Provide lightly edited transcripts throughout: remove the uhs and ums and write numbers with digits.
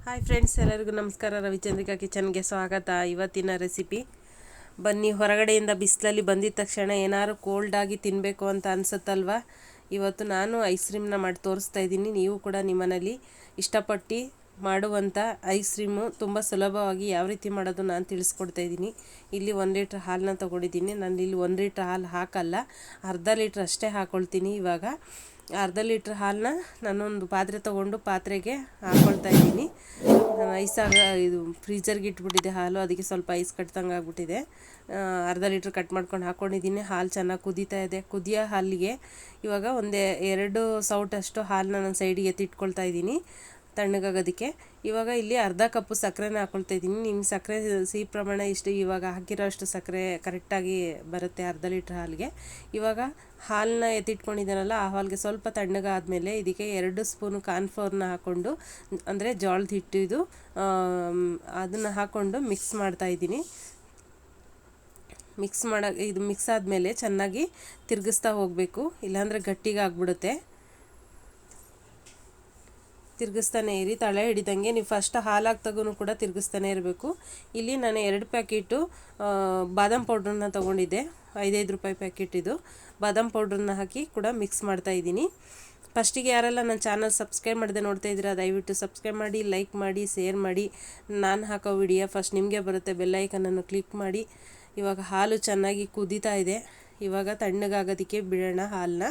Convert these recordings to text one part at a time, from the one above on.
Hi friends, ಎಲ್ಲರಿಗೂ ನಮಸ್ಕಾರ. ರವಿಚಂದ್ರಿಕಾ ಕಿಚನ್ಗೆ ಸ್ವಾಗತ. ಇವತ್ತಿನ ರೆಸಿಪಿ ಬನ್ನಿ. ಹೊರಗಡೆಯಿಂದ ಬಿಸಿಲಲ್ಲಿ ಬಂದಿದ ತಕ್ಷಣ ಏನಾದ್ರು ಕೋಲ್ಡಾಗಿ ತಿನ್ನಬೇಕು ಅಂತ ಅನಿಸುತ್ತಲ್ವ. ಇವತ್ತು ನಾನು ಐಸ್ ಕ್ರೀಮ್ನ ಮಾಡಿ ತೋರಿಸ್ತಾ ಇದ್ದೀನಿ. ನೀವು ಕೂಡ ನಿಮ್ಮನೇಲಿ ಇಷ್ಟಪಟ್ಟು ಮಾಡುವಂಥ ಐಸ್ ಕ್ರೀಮು ತುಂಬ ಸುಲಭವಾಗಿ ಯಾವ ರೀತಿ ಮಾಡೋದು ನಾನು ತಿಳಿಸ್ಕೊಡ್ತಾ ಇದ್ದೀನಿ. ಇಲ್ಲಿ 1 ಲೀಟ್ರ್ ಹಾಲನ್ನ ತೊಗೊಂಡಿದ್ದೀನಿ. ನಾನು ಇಲ್ಲಿ 1 ಲೀಟ್ರ್ ಹಾಲು ಹಾಕಲ್ಲ, ಅರ್ಧ ಲೀಟ್ರ್ ಅಷ್ಟೇ ಹಾಕ್ಕೊಳ್ತೀನಿ. ಇವಾಗ ಅರ್ಧ ಲೀಟ್ರ್ ಹಾಲನ್ನ ನಾನೊಂದು ಪಾತ್ರೆ ತೊಗೊಂಡು ಪಾತ್ರೆಗೆ ಹಾಕ್ಕೊಳ್ತಾ ಇದ್ದೀನಿ. ಇದು ಫ್ರೀಜರ್ಗೆ ಇಟ್ಬಿಟ್ಟಿದೆ ಹಾಲು, ಅದಕ್ಕೆ ಸ್ವಲ್ಪ ಐಸ್ ಕಟ್ದಂಗೆ ಆಗ್ಬಿಟ್ಟಿದೆ. ಅರ್ಧ ಲೀಟ್ರ್ ಕಟ್ ಮಾಡ್ಕೊಂಡು ಹಾಕ್ಕೊಂಡಿದ್ದೀನಿ. ಹಾಲು ಚೆನ್ನಾಗಿ ಕುದೀತಾ ಇದೆ. ಕುದಿಯೋ ಹಾಲಿಗೆ ಇವಾಗ 2 ಸೌಟಷ್ಟು ಹಾಲನ್ನ ನಾನು ಸೈಡಿಗೆ ಎತ್ತಿಟ್ಕೊಳ್ತಾ ಇದ್ದೀನಿ ತಣ್ಣಗಾಗೋದಕ್ಕೆ. ಇವಾಗ ಇಲ್ಲಿ ಅರ್ಧ ಕಪ್ಪು ಸಕ್ಕರೆನ ಹಾಕ್ಕೊಳ್ತಾ ಇದ್ದೀನಿ. ನಿಮ್ಗೆ ಸಕ್ಕರೆ ಸಿಹಿ ಪ್ರಮಾಣ ಇಷ್ಟು ಇವಾಗ ಹಾಕಿರೋ ಅಷ್ಟು ಸಕ್ಕರೆ ಕರೆಕ್ಟಾಗಿ ಬರುತ್ತೆ ಅರ್ಧ ಲೀಟ್ರ್ ಹಾಲಿಗೆ. ಇವಾಗ ಹಾಲನ್ನ ಎತ್ತಿಟ್ಕೊಂಡಿದ್ದಾನಲ್ಲ, ಆ ಹಾಲಿಗೆ ಸ್ವಲ್ಪ ತಣ್ಣಗಾದ್ಮೇಲೆ ಇದಕ್ಕೆ 2 ಸ್ಪೂನು ಕಾರ್ನ್ಫ್ಲೋರ್ನ ಹಾಕ್ಕೊಂಡು, ಅಂದರೆ ಜೋಳದ ಹಿಟ್ಟು ಇದು, ಅದನ್ನು ಹಾಕ್ಕೊಂಡು ಮಿಕ್ಸ್ ಮಾಡ್ತಾಯಿದ್ದೀನಿ. ಇದು ಮಿಕ್ಸ್ ಆದಮೇಲೆ ಚೆನ್ನಾಗಿ ತಿರುಗಿಸ್ತಾ ಹೋಗಬೇಕು, ಇಲ್ಲಾಂದರೆ ಗಟ್ಟಿಗೆ ಆಗ್ಬಿಡುತ್ತೆ. ತಿರುಗಿಸ್ತಾನೆ ಇರಿ, ತಳೆ ಹಿಡಿದಂಗೆ. ನೀವು ಫಸ್ಟ್ ಹಾಲು ಹಾಕ್ದಾಗೂ ಕೂಡ ತಿರುಗಿಸ್ತಾನೆ ಇರಬೇಕು. ಇಲ್ಲಿ ನಾನು 2 ಪ್ಯಾಕೆಟು ಬಾದಾಮ್ ಪೌಡ್ರನ್ನ ತೊಗೊಂಡಿದ್ದೆ, 5 ರೂಪಾಯಿ ಪ್ಯಾಕೆಟ್ ಇದು. ಬಾದಾಮ್ ಪೌಡ್ರನ್ನ ಹಾಕಿ ಕೂಡ ಮಿಕ್ಸ್ ಮಾಡ್ತಾಯಿದ್ದೀನಿ. ಫಸ್ಟಿಗೆ ಯಾರೆಲ್ಲ ನನ್ನ ಚಾನಲ್ ಸಬ್ಸ್ಕ್ರೈಬ್ ಮಾಡದೆ ನೋಡ್ತಾ ಇದ್ದೀರಾ, ದಯವಿಟ್ಟು ಸಬ್ಸ್ಕ್ರೈಬ್ ಮಾಡಿ, ಲೈಕ್ ಮಾಡಿ, ಶೇರ್ ಮಾಡಿ. ನಾನು ಹಾಕೋ ವಿಡಿಯೋ ಫಸ್ಟ್ ನಿಮಗೆ ಬರುತ್ತೆ. ಬೆಲ್ ಐಕನನ್ನು ಕ್ಲಿಕ್ ಮಾಡಿ. ಇವಾಗ ಹಾಲು ಚೆನ್ನಾಗಿ ಕುದೀತಾ ಇದೆ. ಇವಾಗ ತಣ್ಣಗಾಗೋದಕ್ಕೆ ಬಿಡೋಣ ಹಾಲನ್ನ.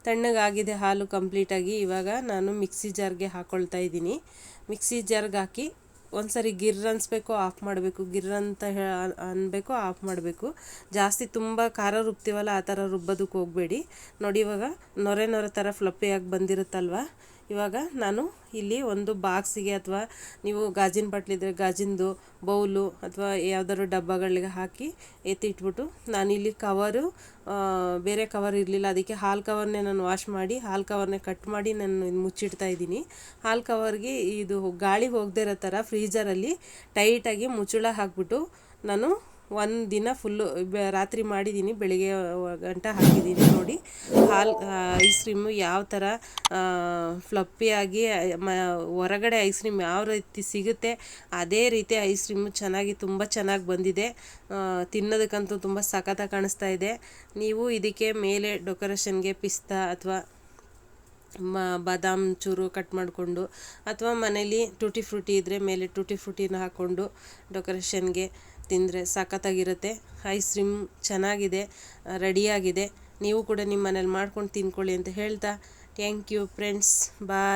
ತಣ್ಣಗಾಗಿದೆ ಹಾಲು ಕಂಪ್ಲೀಟಾಗಿ. ಇವಾಗ ನಾನು ಮಿಕ್ಸಿ ಜಾರ್ಗೆ ಹಾಕ್ಕೊಳ್ತಾ ಇದ್ದೀನಿ. ಮಿಕ್ಸಿ ಜಾರ್ಗೆ ಹಾಕಿ ಒಂದ್ಸರಿ ಗಿರ್ ಅನಿಸ್ಬೇಕು, ಆಫ್ ಮಾಡಬೇಕು. ಗಿರ್ ಅಂತ ಅನ್ಬೇಕು, ಆಫ್ ಮಾಡಬೇಕು. ಜಾಸ್ತಿ ತುಂಬ ಖಾರ ರುಬ್ತೀವಲ್ಲ, ಆ ಥರ ರುಬ್ಬೋದಕ್ಕೆ ಹೋಗಬೇಡಿ. ನೋಡಿ, ಇವಾಗ ನೊರೆ ಥರ ಫ್ಲಪ್ಪಿಯಾಗಿ ಬಂದಿರುತ್ತಲ್ವ. ಇವಾಗ ನಾನು ಇಲ್ಲಿ ಒಂದು ಬಾಕ್ಸಿಗೆ, ಅಥವಾ ನೀವು ಗಾಜಿನ ಬಾಟ್ಲಿದ್ರೆ ಗಾಜಿನದು ಬೌಲು ಅಥವಾ ಯಾವುದಾದ್ರು ಡಬ್ಬಗಳಿಗೆ ಹಾಕಿ ಎತ್ತಿಟ್ಬಿಟ್ಟು, ನಾನಿಲ್ಲಿ ಕವರು ಬೇರೆ ಕವರ್ ಇರಲಿಲ್ಲ, ಅದಕ್ಕೆ ಹಾಲು ಕವರ್ನೇ ನಾನು ವಾಶ್ ಮಾಡಿ ಹಾಲು ಕವರ್ನೇ ಕಟ್ ಮಾಡಿ ನಾನು ಮುಚ್ಚಿಡ್ತಾ ಇದ್ದೀನಿ. ಹಾಲು ಕವರ್ಗೆ ಇದು ಗಾಳಿ ಹೋಗದೇ ಇರೋ ಥರ ಫ್ರೀಜರಲ್ಲಿ ಟೈಟಾಗಿ ಮುಚ್ಚಳ ಹಾಕ್ಬಿಟ್ಟು ನಾನು 1 ದಿನ ಫುಲ್ಲು ರಾತ್ರಿ ಮಾಡಿದ್ದೀನಿ, ಬೆಳಿಗ್ಗೆ ಗಂಟ ಹಾಕಿದ್ದೀನಿ. ನೋಡಿ ಐಸ್ ಕ್ರೀಮು ಯಾವ ಥರ ಫ್ಲಪ್ಪಿಯಾಗಿ ಹೊರಗಡೆ ಐಸ್ ಕ್ರೀಮ್ ಯಾವ ರೀತಿ ಸಿಗುತ್ತೆ ಅದೇ ರೀತಿ ಐಸ್ ಕ್ರೀಮು ತುಂಬ ಚೆನ್ನಾಗಿ ಬಂದಿದೆ. ತಿನ್ನೋದಕ್ಕಂತೂ ತುಂಬ ಸಖತ್ತಾಗಿ ಕಾಣಿಸ್ತಾ ಇದೆ. ನೀವು ಇದಕ್ಕೆ ಮೇಲೆ ಡೆಕೋರೇಷನ್ಗೆ ಪಿಸ್ತಾ ಅಥವಾ ಬಾದಾಮ್ ಚೂರು ಕಟ್ ಮಾಡಿಕೊಂಡು, ಅಥವಾ ಮನೇಲಿ ಟೂಟಿ ಫ್ರೂಟಿ ಇದ್ದರೆ ಮೇಲೆ ಟೂಟಿ ಫ್ರೂಟಿನ ಹಾಕ್ಕೊಂಡು ಡೆಕೋರೇಷನ್ಗೆ ತಿಂದರೆ ಸಖತ್ತಾಗಿರುತ್ತೆ. ಐಸ್ ಕ್ರೀಮ್ ಚೆನ್ನಾಗಿದೆ, ರೆಡಿಯಾಗಿದೆ. ನೀವು ಕೂಡ ನಿಮ್ಮ ಮನೇಲಿ ಮಾಡ್ಕೊಂಡು ತಿನ್ಕೊಳ್ಳಿ ಅಂತ ಹೇಳ್ತಾ, ಥ್ಯಾಂಕ್ ಯು ಫ್ರೆಂಡ್ಸ್, ಬಾಯ್.